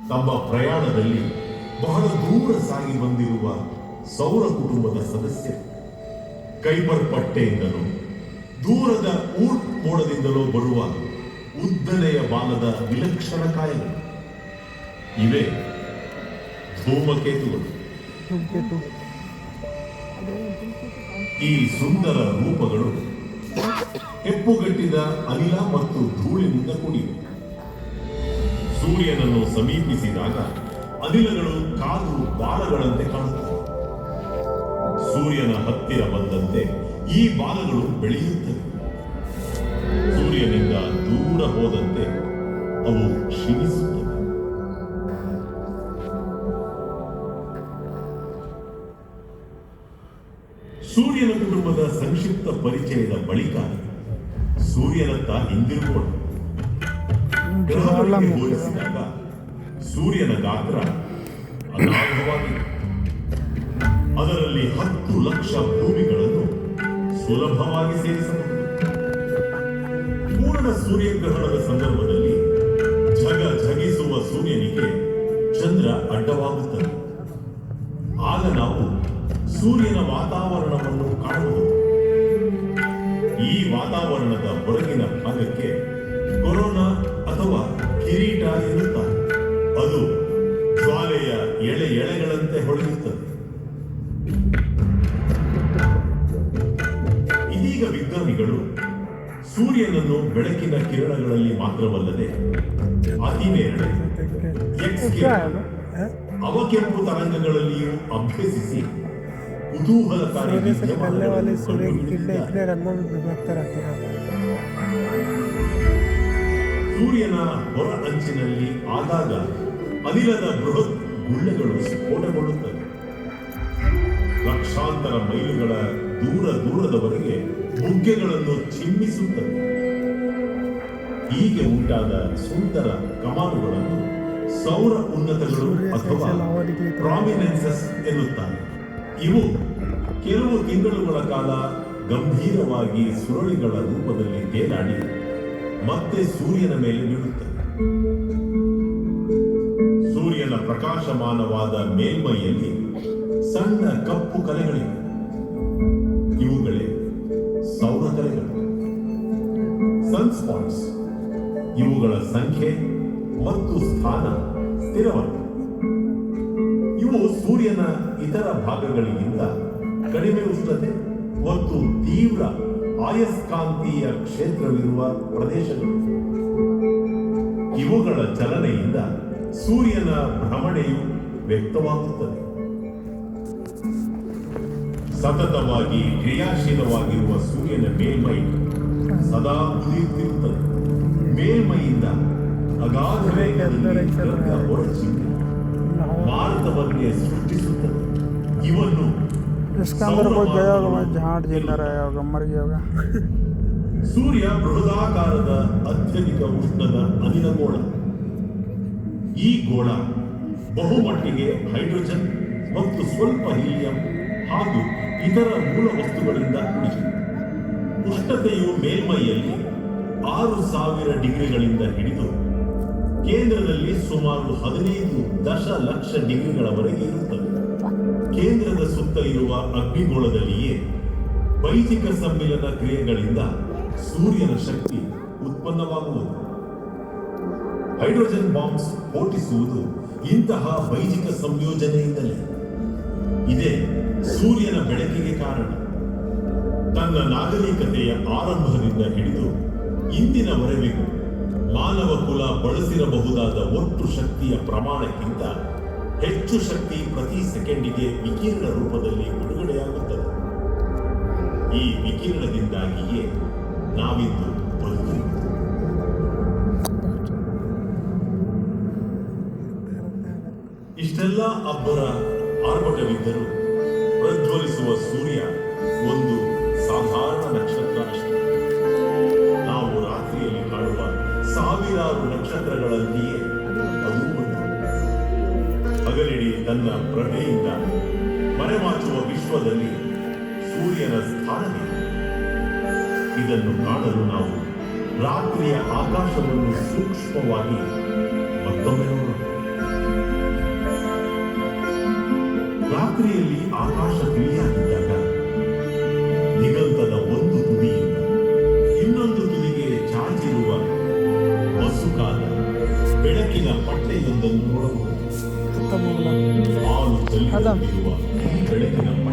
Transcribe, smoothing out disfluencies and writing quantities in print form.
ತಮ್ಮ ಪ್ರಯಾಣದಲ್ಲಿ ಬಹಳ ದೂರ ಸಾಗಿ ಬಂದಿರುವ ಸೌರ ಕುಟುಂಬದ ಸದಸ್ಯರು ಕೈಬರ್ ಪಟ್ಟೆಯಿಂದಲೋ ದೂರದ ಊರ್ಟ್ ಮೋಡದಿಂದಲೋ ಬರುವ ಉದ್ದನೆಯ ಬಾಲದ ವಿಲಕ್ಷಣ ಕಾಯಗಳು ಇವೇ ಧೂಮಕೇತುಗಳು. ಈ ಸುಂದರ ರೂಪಗಳು ಹೆಪ್ಪುಗಟ್ಟಿದ ಅನಿಲ ಮತ್ತು ಧೂಳಿನಿಂದ ಕೂಡಿವೆ. ಸೂರ್ಯನನ್ನು ಸಮೀಪಿಸಿದಾಗ ಅನಿಲಗಳು ಕಾದು ಬಾಲಗಳಂತೆ ಕಾಣುತ್ತವೆ. ಸೂರ್ಯನ ಹತ್ತಿರ ಬಂದಂತೆ ಈ ಬಾಲಗಳು ಬೆಳೆಯುತ್ತವೆ. ಸೂರ್ಯನಿಂದ ದೂರ ಹೋದಂತೆ ಅವು ಕ್ಷೀಣಿಸುತ್ತವೆ. ಸೂರ್ಯನ ಕುಟುಂಬದ ಸಂಕ್ಷಿಪ್ತ ಪರಿಚಯದ ಬಳಿಕ ಸೂರ್ಯನತ್ತ ಹಿಂದಿರುಗೋಣ. ಗ್ರಹಗಳಿಗೆ ಹೋಲಿಸಿದಾಗ ಸೂರ್ಯನ ಗಾತ್ರ ಅಗಾಧವಾಗಿದೆ. ಅದರಲ್ಲಿ 10 ಲಕ್ಷ ಭೂಮಿಗಳನ್ನು ಸುಲಭವಾಗಿ ಸೇರಿಸಬಹುದು. ಪೂರ್ಣ ಸೂರ್ಯಗ್ರಹಣದ ಸಂದರ್ಭದಲ್ಲಿ ಝಗಿಸುವ ಸೂರ್ಯನಿಗೆ ಚಂದ್ರ ಅಡ್ಡವಾಗುತ್ತದೆ. ಆಗ ನಾವು ಸೂರ್ಯನ ವಾತಾವರಣವನ್ನು ಕಾಣಬಹುದು. ಈ ವಾತಾವರಣದ ಹೊರಗಿನ ಭಾಗಕ್ಕೆ ಕೊರೋನಾ ಅಥವಾ ಕಿರೀಟ ಎನ್ನುತ್ತಾರೆ. ಅದು ಜ್ವಾಲೆಯ ಎಳೆಗಳಂತೆ ಹೊಳೆಯುತ್ತದೆ. ಇದೀಗ ವಿಜ್ಞಾನಿಗಳು ಸೂರ್ಯನನ್ನು ಬೆಳಕಿನ ಕಿರಣಗಳಲ್ಲಿ ಮಾತ್ರವಲ್ಲದೆ ಅತಿನೇರಳೆ ಅವಕೆಂಪು ತರಂಗಗಳಲ್ಲಿಯೂ ಅಭ್ಯಸಿಸಿ ಕುತೂಹಲಕಾರಿ ಸೂರ್ಯನ ಹೊರ ಅಂಚಿನಲ್ಲಿ ಆಗಾಗ ಅನಿಲದ ಬೃಹತ್ ಗುಳ್ಳೆಗಳು ಸ್ಫೋಟಗೊಳ್ಳುತ್ತವೆ. ಲಕ್ಷಾಂತರ ಮೈಲುಗಳ ದೂರದವರೆಗೆ ಬುಗ್ಗೆಗಳನ್ನು ಚಿಮ್ಮಿಸುತ್ತವೆ. ಹೀಗೆ ಉಂಟಾದ ಸುಂದರ ಕಮಾನುಗಳನ್ನು ಸೌರ ಉನ್ನತಗಳು ಅಥವಾ ಪ್ರಾಮಿನೆನ್ಸಸ್ ಎನ್ನುತ್ತಾರೆ. ಇವು ಕೆಲವು ತಿಂಗಳುಗಳ ಕಾಲ ಗಂಭೀರವಾಗಿ ಸುರುಳಿಗಳ ರೂಪದಲ್ಲಿ ತೇಲಾಡಿ ಮತ್ತೆ ಸೂರ್ಯನ ಮೇಲೆ ಬೀಳುತ್ತವೆ. ಸೂರ್ಯನ ಪ್ರಕಾಶಮಾನವಾದ ಮೇಲ್ಮೈಯಲ್ಲಿ ಸಣ್ಣ ಕಪ್ಪು ಕಲೆಗಳಿವೆ. ಇವುಗಳೇ ಸೌರ ಕಲೆಗಳು, ಸನ್ಸ್ಪಾಟ್ಸ್. ಇವುಗಳ ಸಂಖ್ಯೆ ಮತ್ತು ಸ್ಥಾನ ಸ್ಥಿರವಲ್ಲ. ಇವು ಸೂರ್ಯನ ಇತರ ಭಾಗಗಳಿಗಿಂತ ಕಡಿಮೆ ಉಷ್ಣತೆ ಮತ್ತು ತೀವ್ರ ಆಯಸ್ಕಾಂತೀಯ ಕ್ಷೇತ್ರವಿರುವ ಪ್ರದೇಶಗಳು. ಇವುಗಳ ಚಲನೆಯಿಂದ ಸೂರ್ಯನ ಭ್ರಮಣೆಯು ವ್ಯಕ್ತವಾಗುತ್ತದೆ. ಸತತವಾಗಿ ಕ್ರಿಯಾಶೀಲವಾಗಿರುವ ಸೂರ್ಯನ ಮೇಲ್ಮೈ ಸದಾ ಉರಿಯುತ್ತಿರುತ್ತದೆ. ಮೇಲ್ಮೈಯಿಂದ ಅಗಾಧ ವೇಗದಲ್ಲಿ ಹೊರಚಿಮ್ಮಿ ಮಾರುತವನ್ನೇ ಸೃಷ್ಟಿಸುತ್ತದೆ. ಇವನ್ನು ಸೂರ್ಯ ಬೃಹದಾಕಾರದ ಅತ್ಯಧಿಕ ಉಷ್ಣದ ಅನಿಲ ಗೋಳ. ಈ ಗೋಳ ಬಹುಮಟ್ಟಿಗೆ ಹೈಡ್ರೋಜನ್ ಮತ್ತು ಸ್ವಲ್ಪ ಹೀಲಿಯಂ ಹಾಗೂ ಇತರ ಮೂಲ ವಸ್ತುಗಳಿಂದ ಕೂಡಿದೆ. ಉಷ್ಣತೆಯು ಮೇಲ್ಮೈಯಲ್ಲಿ 6000 ಡಿಗ್ರಿಗಳಿಂದ ಹಿಡಿದು ಕೇಂದ್ರದಲ್ಲಿ ಸುಮಾರು 15 ದಶಲಕ್ಷ ಡಿಗ್ರಿಗಳವರೆಗೆ ಇರುತ್ತದೆ. ಕೇಂದ್ರದ ಸುತ್ತ ಇರುವ ಅಗ್ನಿಗೋಳದಲ್ಲಿಯೇ ಬೈಜಿಕ ಸಮ್ಮಿಲನ ಕ್ರಿಯೆಗಳಿಂದ ಸೂರ್ಯನ ಶಕ್ತಿ ಉತ್ಪನ್ನವಾಗುವುದು. ಹೈಡ್ರೋಜನ್ ಬಾಂಬ್ಸ್ ಸ್ಫೋಟಿಸುವುದು ಇಂತಹ ಬೈಜಿಕ ಸಂಯೋಜನೆಯಿಂದಲೇ. ಇದೇ ಸೂರ್ಯನ ಬೆಳಕಿಗೆ ಕಾರಣ. ತನ್ನ ನಾಗರಿಕತೆಯ ಆರಂಭದಿಂದ ಹಿಡಿದು ಇಂದಿನವರೆಗೂ ಮಾನವ ಕುಲ ಬಳಸಿರಬಹುದಾದ ಒಟ್ಟು ಶಕ್ತಿಯ ಪ್ರಮಾಣಕ್ಕಿಂತ ಹೆಚ್ಚು ಶಕ್ತಿ ಪ್ರತಿ ಸೆಕೆಂಡಿಗೆ ವಿಕಿರಣ ರೂಪದಲ್ಲಿ ಬಿಡುಗಡೆಯಾಗುತ್ತದೆ. ಈ ವಿಕಿರಣದಿಂದಾಗಿಯೇ ನಾವಿಂದು ಬದುಕಿರುವುದು. ಇಷ್ಟೆಲ್ಲ ಅಬ್ಬರ ಆರ್ಭಟವಿದ್ದರೂ ಪ್ರಜ್ವಲಿಸುವ ಸೂರ್ಯ ಒಂದು ಸಾಧಾರಣ ನಕ್ಷತ್ರ ಅಷ್ಟೇ. ನಾವು ರಾತ್ರಿಯಲ್ಲಿ ಕಾಣುವ ಸಾವಿರಾರು ನಕ್ಷತ್ರಗಳಲ್ಲಿಯೇ ಅದು ಒಂದು. ಹಗಲಿಡಿ ತನ್ನ ಪ್ರಭೆಯಿಂದ ಮರೆಮಾಚುವ ವಿಶ್ವದಲ್ಲಿ ಸೂರ್ಯನ ಸ್ಥಾನವಿದೆ. ಇದನ್ನು ಕಾಣಲು ನಾವು ರಾತ್ರಿಯ ಆಕಾಶವನ್ನು ಸೂಕ್ಷ್ಮವಾಗಿ ಮತ್ತೊಮ್ಮೆ ನೋಡೋಣ. ಮನೆಯೊಂದನ್ನು ನೋಡಬಹುದು. ಸುತ್ತ ಹೋಗಲ್ಲ. ಹಾಲು ಅದಮ್. ಚೆಲ್ಲುತ್ತಿರುವ ಬೆಳಕಿನ